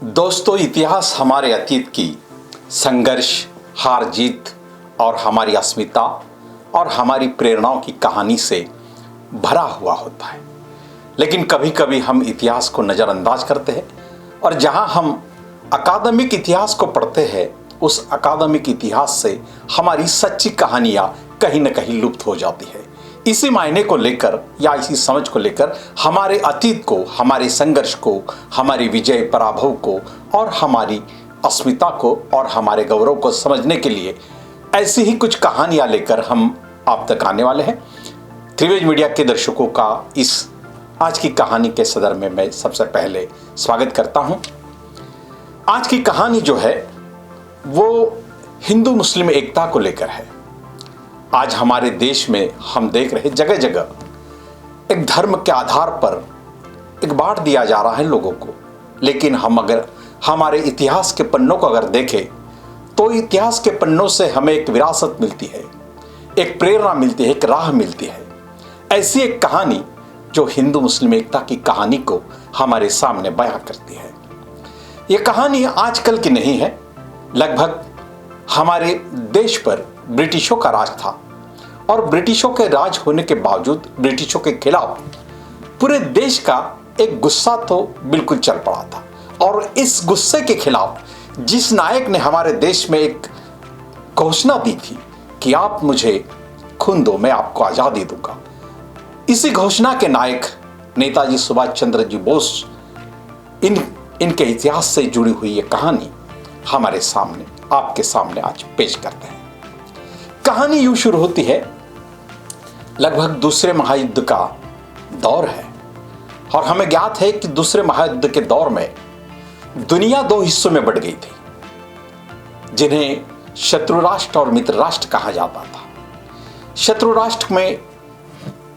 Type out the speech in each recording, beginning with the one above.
दोस्तों, इतिहास हमारे अतीत की संघर्ष, हार जीत और हमारी अस्मिता और हमारी प्रेरणाओं की कहानी से भरा हुआ होता है। लेकिन कभी कभी हम इतिहास को नज़रअंदाज करते हैं और जहां हम अकादमिक इतिहास को पढ़ते हैं, उस अकादमिक इतिहास से हमारी सच्ची कहानियां कहीं न कहीं लुप्त हो जाती है। इसी मायने को लेकर या इसी समझ को लेकर हमारे अतीत को, हमारे संघर्ष को, हमारी विजय पराभव को और हमारी अस्मिता को और हमारे गौरव को समझने के लिए ऐसी ही कुछ कहानियां लेकर हम आप तक आने वाले हैं। त्रिवेज मीडिया के दर्शकों का इस आज की कहानी के सदर में मैं सबसे पहले स्वागत करता हूं। आज की कहानी जो है वो हिंदू मुस्लिम एकता को लेकर है। आज हमारे देश में हम देख रहे जगह जगह एक धर्म के आधार पर एक बांट दिया जा रहा है लोगों को। लेकिन हम अगर हमारे इतिहास के पन्नों को अगर देखें तो इतिहास के पन्नों से हमें एक विरासत मिलती है, एक प्रेरणा मिलती है, एक राह मिलती है। ऐसी एक कहानी जो हिंदू मुस्लिम एकता की कहानी को हमारे सामने बयां करती है। ये कहानी आजकल की नहीं है। लगभग हमारे देश पर ब्रिटिशों का राज था और ब्रिटिशों के राज होने के बावजूद ब्रिटिशों के खिलाफ पूरे देश का एक गुस्सा तो बिल्कुल चल पड़ा था। और इस गुस्से के खिलाफ जिस नायक ने हमारे देश में एक घोषणा दी थी कि आप मुझे खून दो, मैं आपको आज़ादी दूंगा, इसी घोषणा के नायक नेताजी सुभाष चंद्र जी बोस, इनके इतिहास से जुड़ी हुई ये कहानी हमारे सामने, आपके सामने आज पेश करते हैं। कहानी यूं शुरू होती है, लगभग दूसरे महायुद्ध का दौर है और हमें ज्ञात है कि दूसरे महायुद्ध के दौर में दुनिया दो हिस्सों में बढ़ गई थी, जिन्हें शत्रु राष्ट्र और मित्र राष्ट्र कहा जाता था। शत्रु राष्ट्र में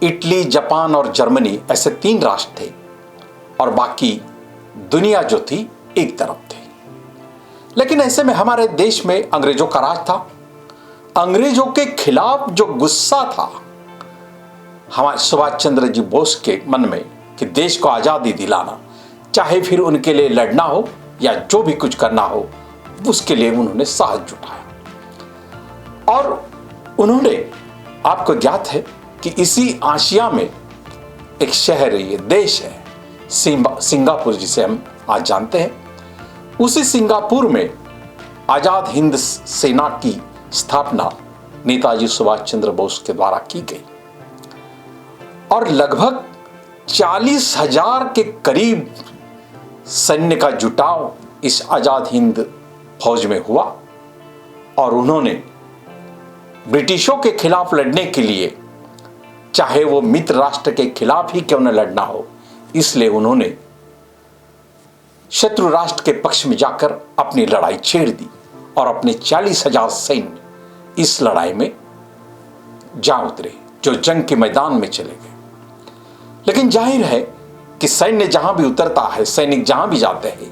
इटली, जापान और जर्मनी ऐसे तीन राष्ट्र थे और बाकी दुनिया जो थी एक तरफ थी। लेकिन ऐसे में हमारे देश में अंग्रेजों का राज था। अंग्रेजों के खिलाफ जो गुस्सा था हमारे सुभाष चंद्र जी बोस के मन में कि देश को आज़ादी दिलाना, चाहे फिर उनके लिए लड़ना हो या जो भी कुछ करना हो, उसके लिए उन्होंने साहस जुटाया। और उन्होंने, आपको ज्ञात है कि इसी आशिया में एक शहर है, ये देश है सिंगापुर, जिसे हम आज जानते हैं। उसी सिंगापुर में आज़ाद हिंद सेना की स्थापना नेताजी सुभाष चंद्र बोस के द्वारा की गई और लगभग 40,000 के करीब सैन्य का जुटाव इस आज़ाद हिंद फौज में हुआ। और उन्होंने ब्रिटिशों के खिलाफ लड़ने के लिए, चाहे वो मित्र राष्ट्र के खिलाफ ही क्यों न लड़ना हो, इसलिए उन्होंने शत्रु राष्ट्र के पक्ष में जाकर अपनी लड़ाई छेड़ दी और अपने 40,000 सैन्य इस लड़ाई में जा उतरे, जो जंग के मैदान में चले गए। लेकिन जाहिर है कि सैन्य जहां भी उतरता है, सैनिक जहां भी जाते हैं,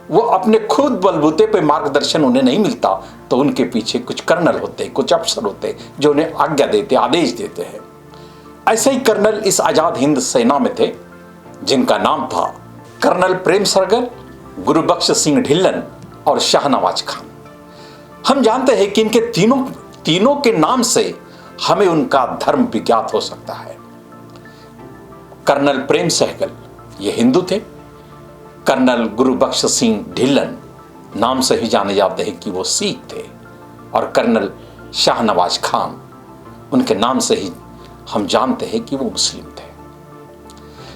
वो अपने खुद बलबूते पे मार्गदर्शन उन्हें नहीं मिलता, तो उनके पीछे कुछ कर्नल होते हैं, कुछ अफसर होते हैं जो उन्हें आज्ञा देते, आदेश देते हैं। ऐसे ही कर्नल इस आज़ाद हिंद सेना में थे, जिनका नाम था कर्नल प्रेम सरगल, गुरुबख्श सिंह ढिल्लन और शाहनवाज खान। हम जानते हैं कि इनके तीनों के नाम से हमें उनका धर्म भी ज्ञात हो सकता है। कर्नल प्रेम सहगल ये हिंदू थे। कर्नल गुरुबख्श सिंह ढिल्लन नाम से ही जाने जाते हैं कि वो सिख थे। और कर्नल शाहनवाज खान, उनके नाम से ही हम जानते हैं कि वो मुस्लिम थे।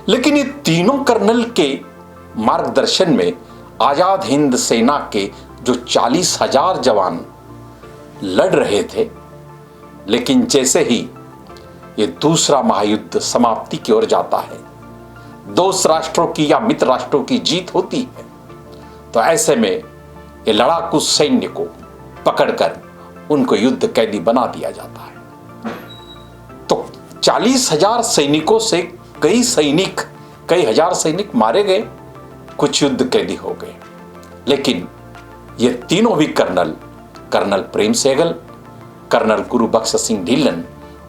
लेकिन ये तीनों कर्नल के मार्गदर्शन में आज़ाद हिंद सेना के जो 40,000 जवान लड़ रहे थे, लेकिन जैसे ही ये दूसरा महायुद्ध समाप्ति की ओर जाता है, दोस्त राष्ट्रों की या मित्र राष्ट्रों की जीत होती है, तो ऐसे में ये लड़ाकू सैन्य को पकड़कर उनको युद्ध कैदी बना दिया जाता है। तो 40,000 सैनिकों से कई हजार सैनिक मारे गए, कुछ युद्ध कैदी हो गए। लेकिन ये तीनों भी कर्नल प्रेम सहगल, कर्नल गुरुबख्श सिंह ढिल्लन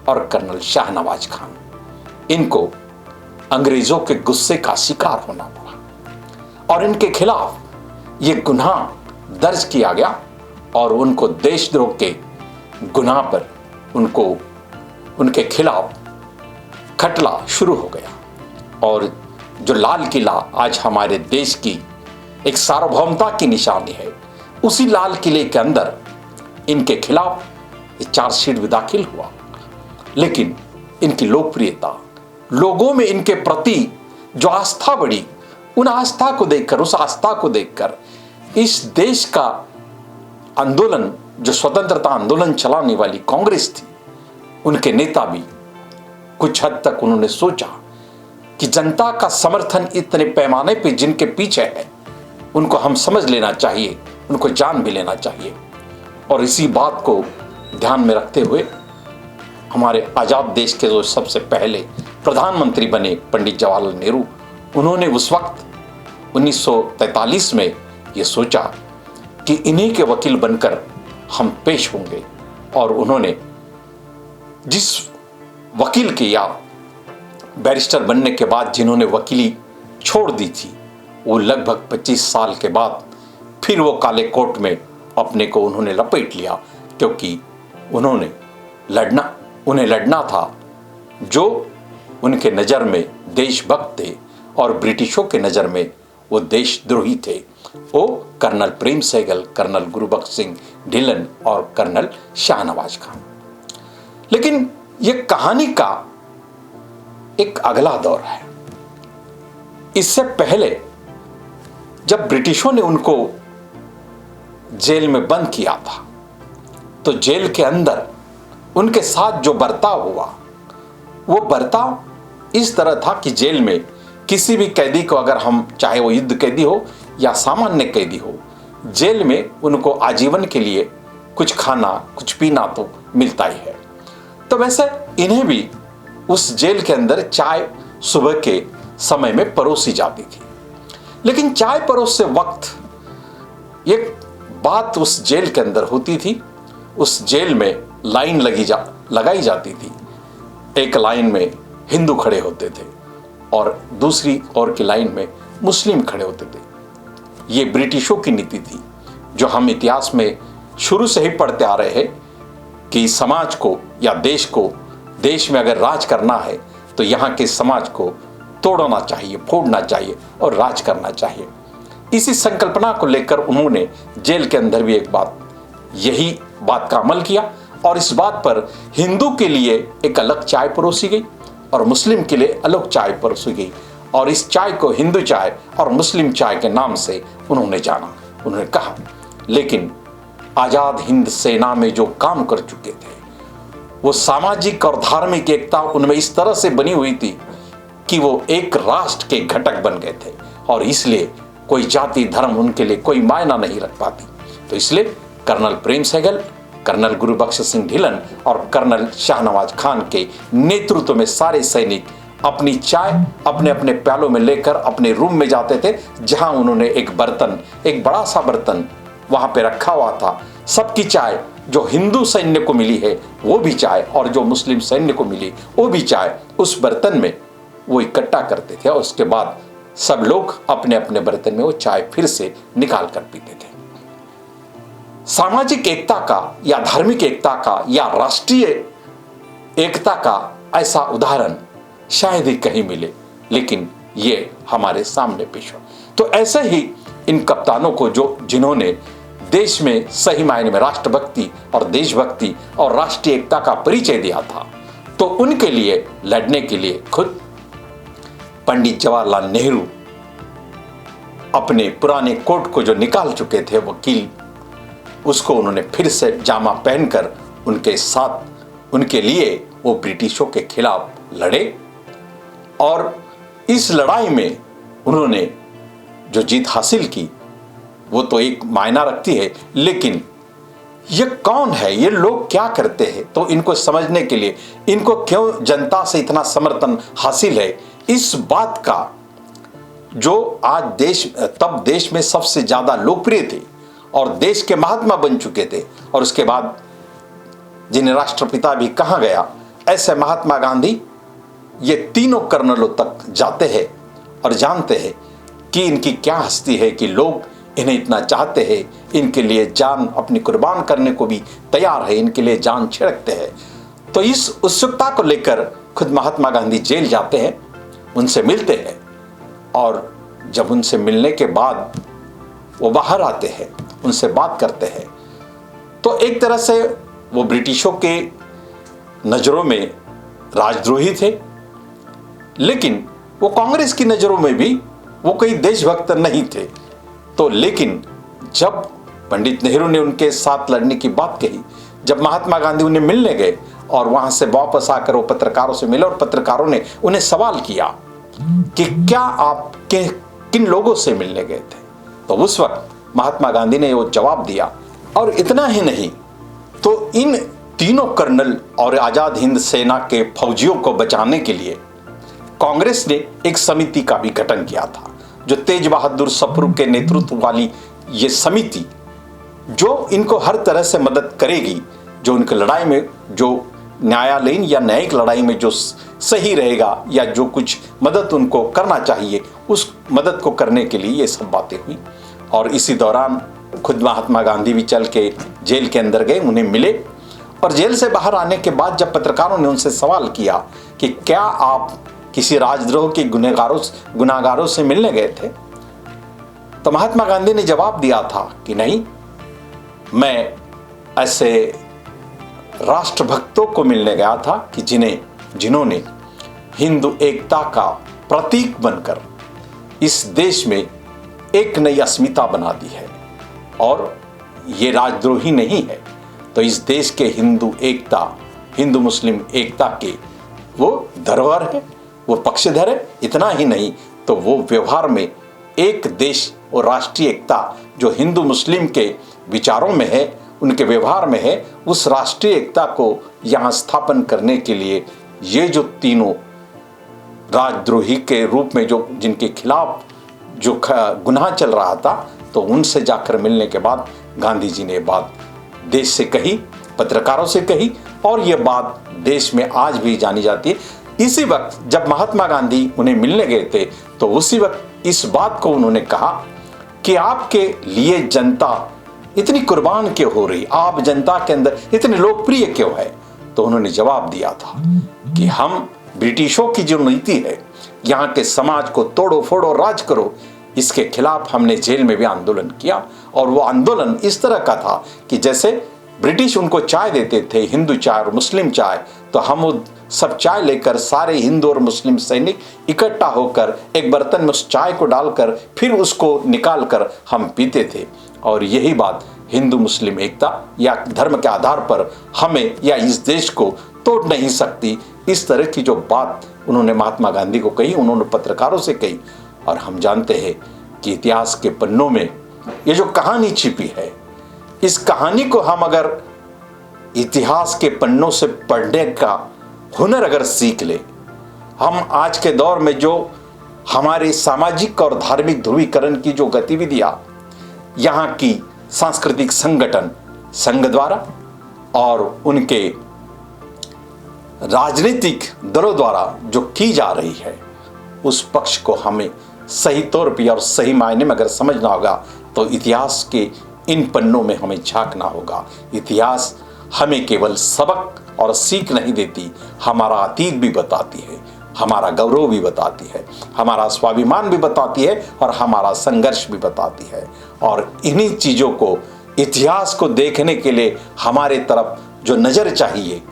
और कर्नल शाहनवाज खान, इनको अंग्रेजों के गुस्से का शिकार होना पड़ा और इनके खिलाफ ये गुनाह दर्ज किया गया और उनको देशद्रोह के गुनाह पर उनको उनके खिलाफ खटला शुरू हो गया। और जो लाल किला आज हमारे देश की एक सार्वभौमता की निशानी है, उसी लाल किले के अंदर इनके खिलाफ चार्जशीट भी दाखिल हुआ। लेकिन इनकी लोकप्रियता, लोगों में इनके प्रति जो आस्था बढ़ी, उन आस्था को देखकर, उस आस्था को देखकर इस देश का आंदोलन, जो स्वतंत्रता आंदोलन चलाने वाली कांग्रेस थी, उनके नेता भी कुछ हद तक उन्होंने सोचा कि जनता का समर्थन इतने पैमाने पे जिनके पीछे है, उनको हम समझ लेना चाहिए, उनको जान भी लेना चाहिए। और इसी बात को ध्यान में रखते हुए हमारे आज़ाद देश के जो सबसे पहले प्रधानमंत्री बने पंडित जवाहरलाल नेहरू, उन्होंने उस वक्त 1943 में ये सोचा कि इन्हीं के वकील बनकर हम पेश होंगे। और उन्होंने जिस वकील की या बैरिस्टर बनने के बाद जिन्होंने वकीली छोड़ दी थी, वो लगभग 25 साल के बाद फिर वो काले कोट में अपने को उन्होंने लपेट लिया, क्योंकि उन्हें लड़ना था जो उनके नज़र में देशभक्त थे और ब्रिटिशों के नज़र में वो देशद्रोही थे। वो कर्नल प्रेम सहगल, कर्नल गुरुबख्श सिंह ढिल्लन और कर्नल शाहनवाज खान। लेकिन ये कहानी का एक अगला दौर है। इससे पहले जब ब्रिटिशों ने उनको जेल में बंद किया था, तो जेल के अंदर उनके साथ जो बर्ताव हुआ, वो बर्ताव इस तरह था कि जेल में किसी भी कैदी को, अगर हम चाहे वो युद्ध कैदी हो या सामान्य कैदी हो, जेल में उनको आजीवन के लिए कुछ खाना कुछ पीना तो मिलता ही है। तो वैसे इन्हें भी उस जेल के अंदर चाय सुबह के समय में परोसी जाती थी। लेकिन चाय परोसते वक्त एक बात उस जेल के अंदर होती थी। उस जेल में लाइन लगाई जाती थी। एक लाइन में हिंदू खड़े होते थे और दूसरी ओर की लाइन में मुस्लिम खड़े होते थे। ये ब्रिटिशों की नीति थी, जो हम इतिहास में शुरू से ही पढ़ते आ रहे हैं कि समाज को या देश में अगर राज करना है तो यहाँ के समाज को तोड़ना चाहिए, फोड़ना चाहिए और राज करना चाहिए। इसी संकल्पना को लेकर उन्होंने जेल के अंदर भी यही बात का अमल किया और इस बात पर हिंदू के लिए एक अलग चाय परोसी गई और मुस्लिम के लिए अलग चाय परोसी गई। और इस चाय को हिंदू चाय और मुस्लिम चाय के नाम से उन्होंने जाना। उन्होंने कहा, लेकिन आज़ाद हिंद सेना में जो काम कर चुके थे, वो सामाजिक और धार्मिक एकता उनमें इस तरह से बनी हुई थी कि वो एक राष्ट्र के घटक बन गए थे और इसलिए कोई जाति धर्म उनके लिए कोई मायना नहीं रख पाती। तो इसलिए कर्नल प्रेम सहगल, कर्नल गुरुबख्श सिंह ढिल्लन और कर्नल शाहनवाज खान के नेतृत्व में सारे सैनिक अपनी चाय अपने अपने प्यालों में लेकर अपने रूम में जाते थे, जहां उन्होंने एक बड़ा सा बर्तन वहां पे रखा हुआ था। सबकी चाय, जो हिंदू सैन्य को मिली है वो भी चाय और जो मुस्लिम सैन्य को मिली वो भी चाय, उस बर्तन में वो इकट्ठा करते थे और उसके बाद सब लोग अपने अपने बर्तन में वो चाय फिर से निकाल कर पीते थे। सामाजिक एकता का या धार्मिक एकता का या राष्ट्रीय एकता का ऐसा उदाहरण शायद ही कहीं मिले, लेकिन ये हमारे सामने पेश हो। तो ऐसे ही इन कप्तानों को जिन्होंने देश में सही मायने में राष्ट्रभक्ति और देशभक्ति और राष्ट्रीय एकता का परिचय दिया था, तो उनके लिए लड़ने के लिए खुद पंडित जवाहरलाल नेहरू अपने पुराने कोट को जो निकाल चुके थे वकील, उसको उन्होंने फिर से जामा पहनकर उनके साथ उनके लिए वो ब्रिटिशों के खिलाफ लड़े। और इस लड़ाई में उन्होंने जो जीत हासिल की वो तो एक मायना रखती है, लेकिन ये कौन है, ये लोग क्या करते हैं, तो इनको समझने के लिए इनको क्यों जनता से इतना समर्थन हासिल है, इस बात का जो आज तब देश में सबसे ज्यादा लोकप्रिय थे और देश के महात्मा बन चुके थे और उसके बाद जिन्हें राष्ट्रपिता भी कहा गया, ऐसे महात्मा गांधी ये तीनों कर्नलों तक जाते हैं और जानते हैं कि इनकी क्या हस्ती है कि लोग इन्हें इतना चाहते हैं, इनके लिए जान अपनी कुर्बान करने को भी तैयार है, इनके लिए जान छिड़कते हैं। तो इस उत्सुकता को लेकर खुद महात्मा गांधी जेल जाते हैं, उनसे मिलते हैं, और जब उनसे मिलने के बाद वो बाहर आते हैं, उनसे बात करते हैं, तो एक तरह से वो ब्रिटिशों के नज़रों में राजद्रोही थे, लेकिन वो कांग्रेस की नज़रों में भी वो कोई देशभक्त नहीं थे। तो लेकिन जब पंडित नेहरू ने उनके साथ लड़ने की बात कही, जब महात्मा गांधी उन्हें मिलने गए और वहाँ से वापस आकर वो पत्रकारों से मिले और पत्रकारों ने उन्हें सवाल किया कि क्या आप किन लोगों से मिलने गए थे, तो उस वक्त महात्मा गांधी ने वो जवाब दिया। और इतना ही नहीं, तो इन तीनों कर्नल और आज़ाद हिंद सेना के फौजियों को बचाने के लिए कांग्रेस ने एक समिति का भी गठन किया था, जो तेज बहादुर सप्रू के नेतृत्व वाली ये समिति, जो इनको हर तरह से मदद करेगी, जो उनकी लड़ाई में, जो न्यायालयीन या न्यायिक लड़ाई में जो सही रहेगा या जो कुछ मदद उनको करना चाहिए, उस मदद को करने के लिए ये सब बातें हुई। और इसी दौरान खुद महात्मा गांधी भी चल के जेल के अंदर गए, उन्हें मिले, और जेल से बाहर आने के बाद जब पत्रकारों ने उनसे सवाल किया कि क्या आप किसी राजद्रोह के गुनाहगारों से मिलने गए थे, तो महात्मा गांधी ने जवाब दिया था कि नहीं, मैं ऐसे राष्ट्रभक्तों को मिलने गया था कि जिन्होंने हिंदू एकता का प्रतीक बनकर इस देश में एक नई अस्मिता बना दी है, और ये राजद्रोही नहीं है। तो इस देश के हिंदू मुस्लिम एकता के वो धरोहर है, वो पक्षधर है। इतना ही नहीं, तो वो व्यवहार में एक देश और राष्ट्रीय एकता जो हिंदू मुस्लिम के विचारों में है, उनके व्यवहार में है, उस राष्ट्रीय एकता को यहाँ स्थापन करने के लिए ये जो तीनों राजद्रोही के रूप में जो जिनके खिलाफ जो गुनाह चल रहा था, तो उनसे जाकर मिलने के बाद गांधी जी ने बात देश से कही, पत्रकारों से कही, और ये बात देश में आज भी जानी जाती है। इसी वक्त जब महात्मा गांधी उन्हें मिलने गए थे, तो उसी वक्त इस बात को उन्होंने कहा कि आपके लिए जनता इतनी कुर्बान क्यों हो रही, आप जनता के अंदर इतने लोकप्रिय क्यों है। तो उन्होंने जवाब दिया था कि हम ब्रिटिशों की जो नीति है, यहाँ के समाज को तोड़ो फोड़ो राज करो, इसके खिलाफ हमने जेल में भी आंदोलन किया। और वो आंदोलन इस तरह का था कि जैसे ब्रिटिश उनको चाय देते थे, हिंदू चाय और मुस्लिम चाय, तो हम वो सब चाय लेकर सारे हिंदू और मुस्लिम सैनिक इकट्ठा होकर एक बर्तन में उस चाय को डालकर फिर उसको निकाल कर हम पीते थे। और यही बात हिंदू मुस्लिम एकता या धर्म के आधार पर हमें या इस देश को तोड़ नहीं सकती। इस तरह की जो बात उन्होंने महात्मा गांधी को कही, उन्होंने पत्रकारों से कही। और हम जानते हैं कि इतिहास के पन्नों में ये जो कहानी छिपी है, इस कहानी को हम अगर इतिहास के पन्नों से पढ़ने का हुनर अगर सीख ले, हम आज के दौर में जो हमारे सामाजिक और धार्मिक ध्रुवीकरण की जो गतिविधियां यहाँ की सांस्कृतिक संगठन संघ द्वारा और उनके राजनीतिक दलों द्वारा जो की जा रही है, उस पक्ष को हमें सही तौर पर और सही मायने में अगर समझना होगा, तो इतिहास के इन पन्नों में हमें झांकना होगा। इतिहास हमें केवल सबक और सीख नहीं देती, हमारा अतीत भी बताती है, हमारा गौरव भी बताती है, हमारा स्वाभिमान भी बताती है और हमारा संघर्ष भी बताती है। और इन्हीं चीज़ों को, इतिहास को देखने के लिए हमारे तरफ जो नज़र चाहिए,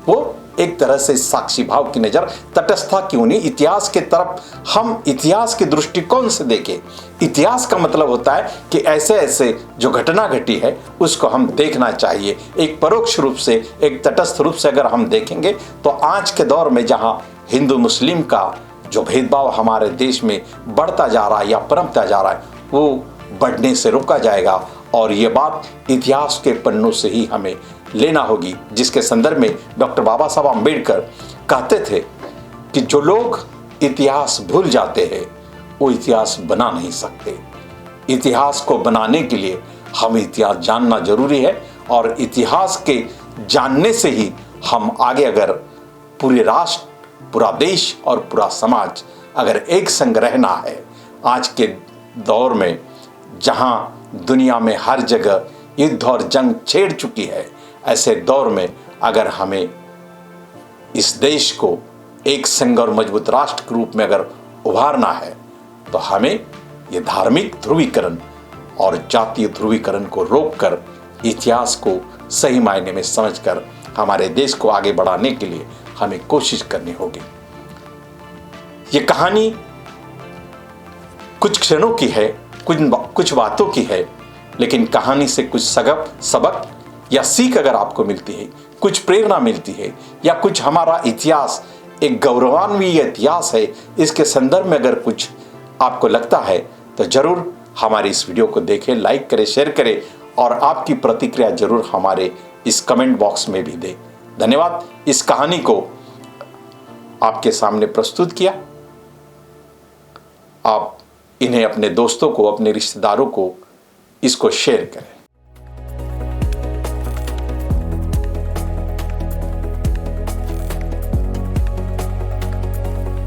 वो एक तरह से साक्षी भाव की नज़र, तटस्थता क्यों नहीं, इतिहास के तरफ हम इतिहास के दृष्टिकोण से देखें। इतिहास का मतलब होता है कि ऐसे ऐसे जो घटना घटी है उसको हम देखना चाहिए। एक परोक्ष रूप से, एक तटस्थ रूप से अगर हम देखेंगे, तो आज के दौर में जहाँ हिंदू मुस्लिम का जो भेदभाव हमारे देश में बढ़ता जा रहा है या पनपता जा रहा है, वो बढ़ने से रोका जाएगा। और ये बात इतिहास के पन्नों से ही हमें लेना होगी, जिसके संदर्भ में डॉक्टर बाबा साहब आम्बेडकर कहते थे कि जो लोग इतिहास भूल जाते हैं वो इतिहास बना नहीं सकते। इतिहास को बनाने के लिए हमें इतिहास जानना जरूरी है, और इतिहास के जानने से ही हम आगे, अगर पूरे राष्ट्र, पूरा देश और पूरा समाज अगर एक संग रहना है, आज के दौर में जहां दुनिया में हर जगह युद्ध और जंग छेड़ चुकी है, ऐसे दौर में अगर हमें इस देश को एक संघ और मजबूत राष्ट्र के रूप में अगर उभारना है, तो हमें ये धार्मिक ध्रुवीकरण और जातीय ध्रुवीकरण को रोककर इतिहास को सही मायने में समझकर हमारे देश को आगे बढ़ाने के लिए हमें कोशिश करनी होगी। ये कहानी कुछ क्षणों की है, कुछ बातों की है, लेकिन कहानी से कुछ सबक या सीख अगर आपको मिलती है, कुछ प्रेरणा मिलती है, या कुछ हमारा इतिहास एक गौरवान्वित इतिहास है, इसके संदर्भ में अगर कुछ आपको लगता है, तो जरूर हमारे इस वीडियो को देखें, लाइक करें, शेयर करें और आपकी प्रतिक्रिया जरूर हमारे इस कमेंट बॉक्स में भी दें। धन्यवाद। इस कहानी को आपके सामने प्रस्तुत किया। आप इन्हें अपने दोस्तों को, अपने रिश्तेदारों को इसको शेयर करें।